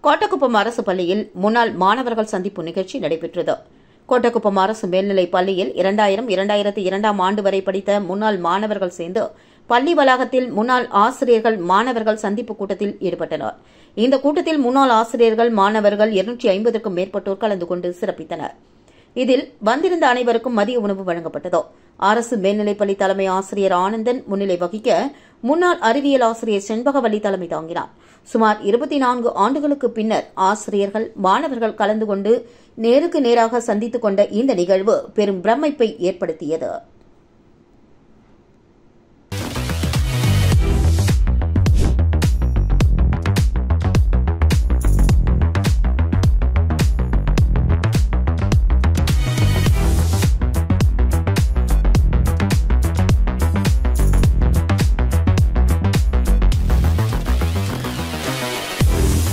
கோட்டக்குப்பம் அரசு பள்ளியில் முன்னாள் மாணவர்கள் சந்திப்பு நிகழ்ச்சி நடைபெற்றது. கோட்டக்குப்பம் அரசு மேல்நிலைப் பள்ளியில் 2000-2002 ஆண்டு வரை படித்த முன்னாள் மாணவர்கள் சேர்ந்து பள்ளி வளாகத்தில் முன்னாள் ஆசிரியர்கள் மாணவர்கள் சந்திப்பு கூட்டத்தில் ஈடுபட்டனர். இந்த கூட்டத்தில் முன்னாள் ஆசிரியர்கள் மாணவர்கள் 250க்கும் மேற்பட்டோர் கலந்து கொண்டு சிறப்பித்தனர். இதில் வந்திருந்த அனைவருக்கும் மதிய உணவு வழங்கப்பட்டது. அரசு மேல்நிலைப்பள்ளி தலைமை ஆசிரியர் ஆனந்தன் முன்னிலை வகிக்க முன்னாள் அறிவியல் ஆசிரியர் செண்பகவல்லி தலைமை தாங்கினார். சுமார் 24 ஆண்டுகளுக்கு பின்னர் ஆசிரியர்கள் மாணவர்கள் கலந்து கொண்டு நேருக்கு நேராக சந்தித்துக் கொண்ட இந்த நிகழ்வு பெரும் பிரமிப்பை ஏற்படுத்தியது.